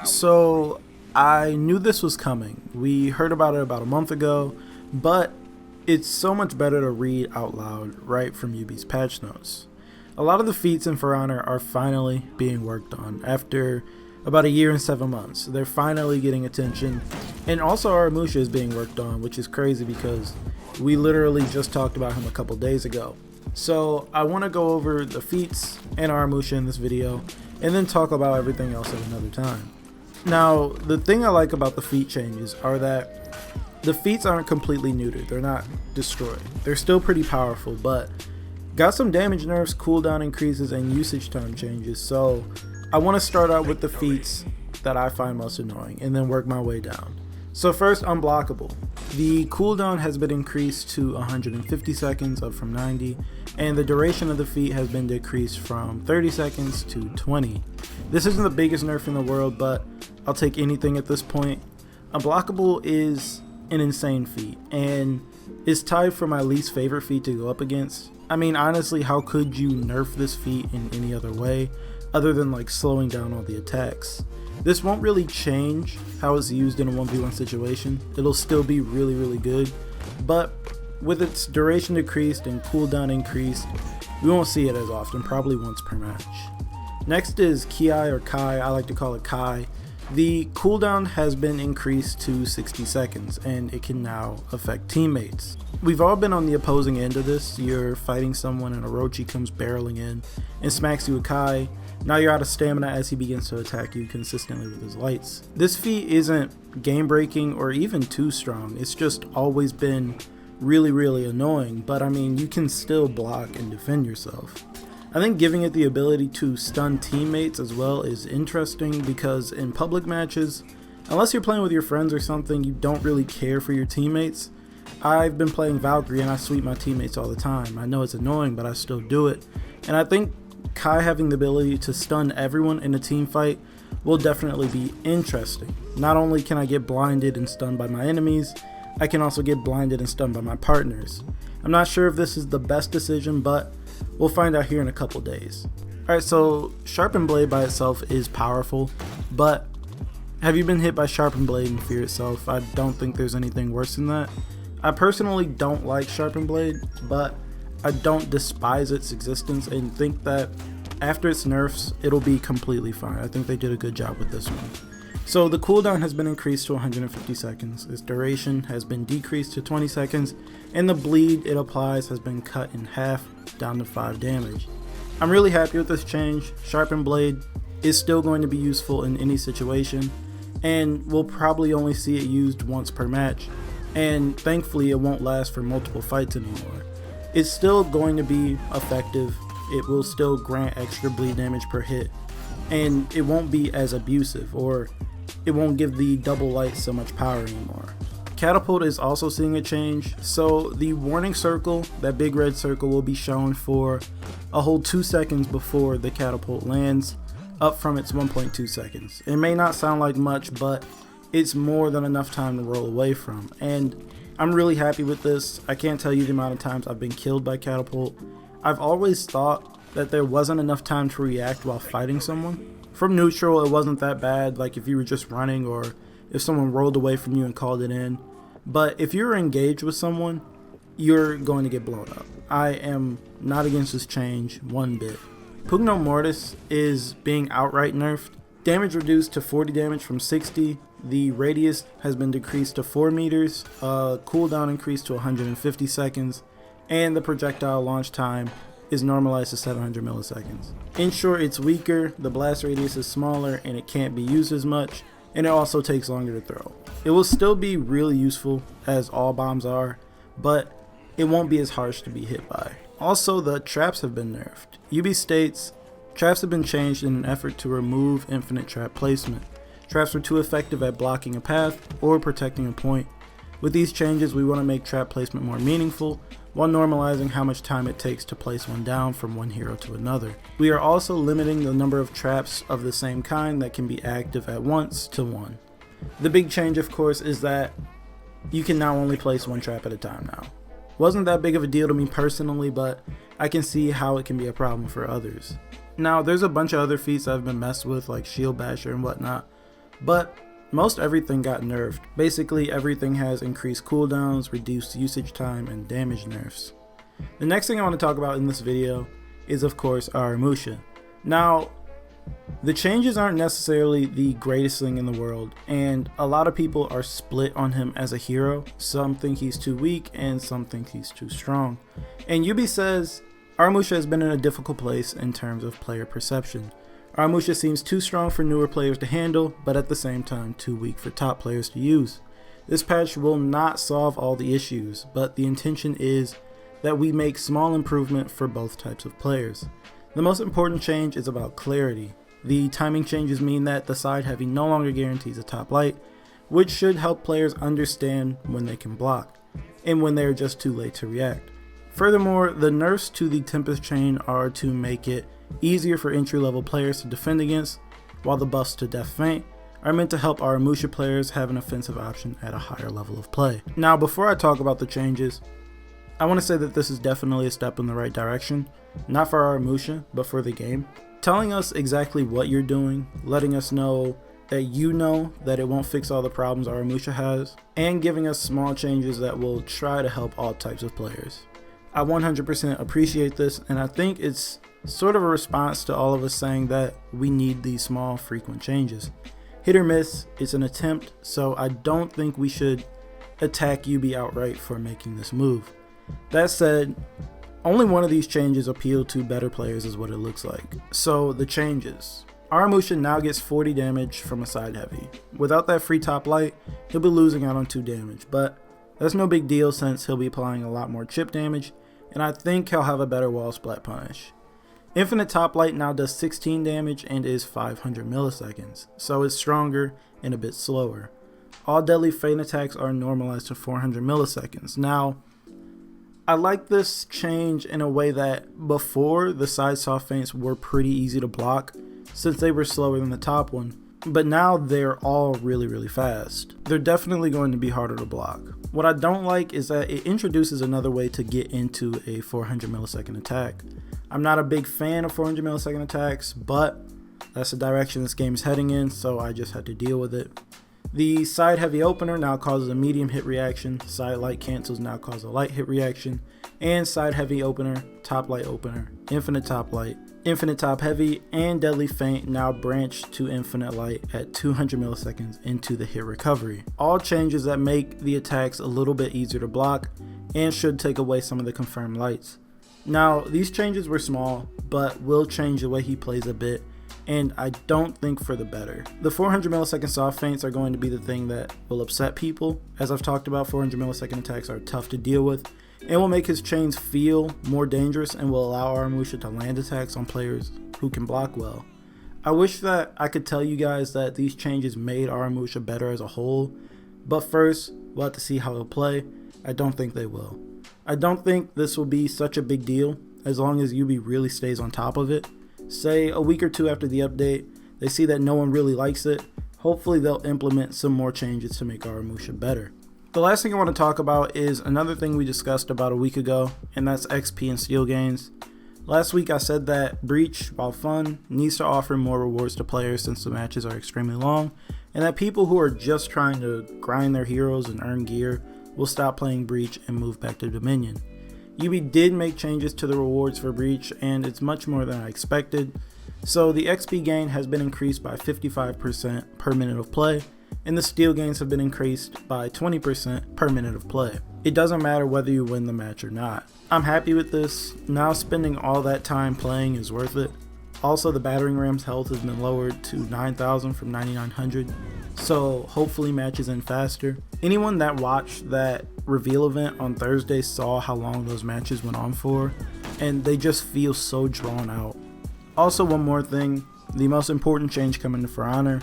So I knew this was coming. We heard about it about a month ago, but it's so much better to read out loud right from UB's patch notes. A lot of the feats in For Honor are finally being worked on after about a year and 7 months. They're finally getting attention, and also Aramusha is being worked on, which is crazy because we literally just talked about him a couple days ago. So I want to go over the feats and Aramusha in this video, and then talk about everything else at another time. Now, the thing I like about the feat changes are that the feats aren't completely neutered. They're not destroyed. They're still pretty powerful, but got some damage nerfs, cooldown increases, and usage time changes. So I want to start out with the feats that I find most annoying and then work my way down. So first, Unblockable. The cooldown has been increased to 150 seconds, up from 90, and the duration of the feat has been decreased from 30 seconds to 20. This isn't the biggest nerf in the world, but I'll take anything at this point. Unblockable is an insane feat, and is tied for my least favorite feat to go up against. I mean, honestly, how could you nerf this feat in any other way, other than like slowing down all the attacks? This won't really change how it's used in a 1v1 situation. It'll still be really good, but with its duration decreased and cooldown increased, we won't see it as often, probably once per match. Next is Ki or Kai, I like to call it Kai. The cooldown has been increased to 60 seconds, and it can now affect teammates. We've all been on the opposing end of this. You're fighting someone and Orochi comes barreling in and smacks you with Kai. Now you're out of stamina as he begins to attack you consistently with his lights. This feat isn't game breaking or even too strong. It's just always been really annoying, but I mean, you can still block and defend yourself. I think giving it the ability to stun teammates as well is interesting, because in public matches, unless you're playing with your friends or something, you don't really care for your teammates. I've been playing Valkyrie and I sweep my teammates all the time. I know it's annoying, but I still do it. And I think Kai having the ability to stun everyone in a team fight will definitely be interesting. Not only can I get blinded and stunned by my enemies, I can also get blinded and stunned by my partners. I'm not sure if this is the best decision, but we'll find out here in a couple days. Alright, so Sharpened Blade by itself is powerful, but have you been hit by Sharpened Blade and fear itself? I don't think there's anything worse than that. I personally don't like Sharpened Blade, but I don't despise its existence and think that after its nerfs, it'll be completely fine. I think they did a good job with this one. So the cooldown has been increased to 150 seconds, its duration has been decreased to 20 seconds, and the bleed it applies has been cut in half, down to 5 damage. I'm really happy with this change. Sharpened Blade is still going to be useful in any situation, and we'll probably only see it used once per match, and thankfully it won't last for multiple fights anymore. It's still going to be effective, it will still grant extra bleed damage per hit, and it won't be as abusive, or it won't give the double light so much power anymore. Catapult is also seeing a change, so the warning circle, that big red circle, will be shown for a whole 2 seconds before the catapult lands, up from its 1.2 seconds. It may not sound like much, but it's more than enough time to roll away from, and I'm really happy with this. I can't tell you the amount of times I've been killed by catapult. I've always thought that there wasn't enough time to react while fighting someone. From neutral, it wasn't that bad, like if you were just running or if someone rolled away from you and called it in. But if you're engaged with someone, you're going to get blown up. I am not against this change one bit. Pugno Mortis is being outright nerfed. Damage reduced to 40 damage from 60. The radius has been decreased to 4 meters. Cooldown increased to 150 seconds. And the projectile launch time is normalized to 700 milliseconds. In short, it's weaker, the blast radius is smaller, and it can't be used as much, and it also takes longer to throw. It will still be really useful, as all bombs are, but it won't be as harsh to be hit by. Also, the traps have been nerfed. UB states, traps have been changed in an effort to remove infinite trap placement. Traps were too effective at blocking a path or protecting a point. With these changes, we want to make trap placement more meaningful, while normalizing how much time it takes to place one down from one hero to another. We are also limiting the number of traps of the same kind that can be active at once to 1. The big change, of course, is that you can now only place 1 trap at a time now. Wasn't that big of a deal to me personally, but I can see how it can be a problem for others. Now, there's a bunch of other feats I've been messed with, like Shield Basher and whatnot, but most everything got nerfed. Basically everything has increased cooldowns, reduced usage time, and damage nerfs. The next thing I want to talk about in this video is of course Aramusha. Now, the changes aren't necessarily the greatest thing in the world, and a lot of people are split on him as a hero. Some think he's too weak and some think he's too strong. And Yubi says Aramusha has been in a difficult place in terms of player perception. Aramusha seems too strong for newer players to handle, but at the same time too weak for top players to use. This patch will not solve all the issues, but the intention is that we make small improvement for both types of players. The most important change is about clarity. The timing changes mean that the side heavy no longer guarantees a top light, which should help players understand when they can block, and when they are just too late to react. Furthermore, the nerfs to the Tempest chain are to make it easier for entry-level players to defend against, while the buffs to Death Feint are meant to help Aramusha players have an offensive option at a higher level of play. Now, before I talk about the changes, I want to say that this is definitely a step in the right direction, not for Aramusha, but for the game. Telling us exactly what you're doing, letting us know that you know that it won't fix all the problems Aramusha has, and giving us small changes that will try to help all types of players. I 100% appreciate this, and I think it's sort of a response to all of us saying that we need these small, frequent changes. Hit or miss, it's an attempt, so I don't think we should attack Yubi outright for making this move. That said, only one of these changes appeal to better players is what it looks like. So the changes. Aramusha now gets 40 damage from a side heavy. Without that free top light, he'll be losing out on 2 damage, but that's no big deal since he'll be applying a lot more chip damage, and I think he'll have a better wall splat punish. Infinite top light now does 16 damage and is 500 milliseconds, so it's stronger and a bit slower. All deadly feint attacks are normalized to 400 milliseconds. Now, I like this change in a way that before the side soft feints were pretty easy to block since they were slower than the top one, but now they're all really fast. They're definitely going to be harder to block. What I don't like is that it introduces another way to get into a 400 millisecond attack. I'm not a big fan of 400 millisecond attacks, but that's the direction this game is heading in, so I just had to deal with it. The side heavy opener now causes a medium hit reaction, side light cancels now cause a light hit reaction, and side heavy opener, top light opener, infinite top light, infinite top heavy, and deadly feint now branch to infinite light at 200 milliseconds into the hit recovery. All changes that make the attacks a little bit easier to block and should take away some of the confirmed lights. Now, these changes were small, but will change the way he plays a bit, and I don't think for the better. The 400 millisecond soft feints are going to be the thing that will upset people. As I've talked about, 400 millisecond attacks are tough to deal with, and will make his chains feel more dangerous and will allow Aramusha to land attacks on players who can block well. I wish that I could tell you guys that these changes made Aramusha better as a whole, but first, we'll have to see how he'll play. I don't think they will. I don't think this will be such a big deal as long as Yubi really stays on top of it. Say a week or two after the update, they see that no one really likes it. Hopefully they'll implement some more changes to make Aramusha better. The last thing I want to talk about is another thing we discussed about a week ago, and that's XP and steal gains. Last week I said that Breach, while fun, needs to offer more rewards to players since the matches are extremely long, and that people who are just trying to grind their heroes and earn gear will stop playing Breach and move back to Dominion. Yubi did make changes to the rewards for Breach, and it's much more than I expected. So the XP gain has been increased by 55% per minute of play, and the steal gains have been increased by 20% per minute of play. It doesn't matter whether you win the match or not. I'm happy with this. Now spending all that time playing is worth it. Also, the battering ram's health has been lowered to 9,000 from 9,900, so hopefully matches end faster. Anyone that watched that reveal event on Thursday saw how long those matches went on for, and they just feel so drawn out. Also, one more thing, the most important change coming to For Honor: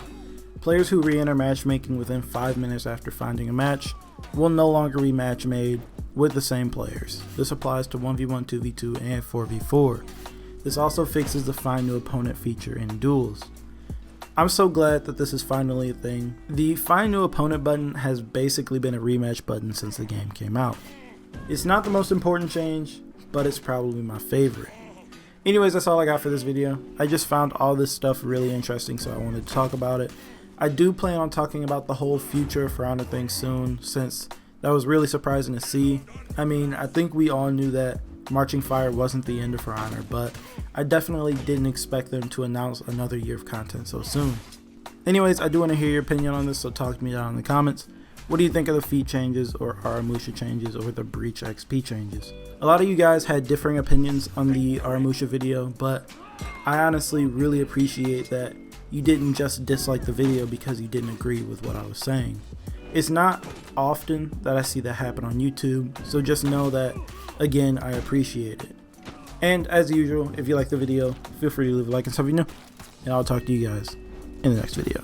players who re-enter matchmaking within 5 minutes after finding a match will no longer be match made with the same players. This applies to 1v1, 2v2, and 4v4. This also fixes the Find New Opponent feature in duels. I'm so glad that this is finally a thing. The Find New Opponent button has basically been a rematch button since the game came out. It's not the most important change, but it's probably my favorite. Anyways, that's all I got for this video. I just found all this stuff really interesting, so I wanted to talk about it. I do plan on talking about the whole future for Honor thing soon, since that was really surprising to see. I mean, I think we all knew that Marching Fire wasn't the end of For Honor, but I definitely didn't expect them to announce another year of content so soon. Anyways, I do want to hear your opinion on this, so talk to me down in the comments. What do you think of the feat changes, or Aramusha changes, or the Breach XP changes? A lot of you guys had differing opinions on the Aramusha video, but I honestly really appreciate that you didn't just dislike the video because you didn't agree with what I was saying. It's not often that I see that happen on YouTube, so just know that, again, I appreciate it. And as usual, if you like the video, feel free to leave a like and sub if you're new, and I'll talk to you guys in the next video.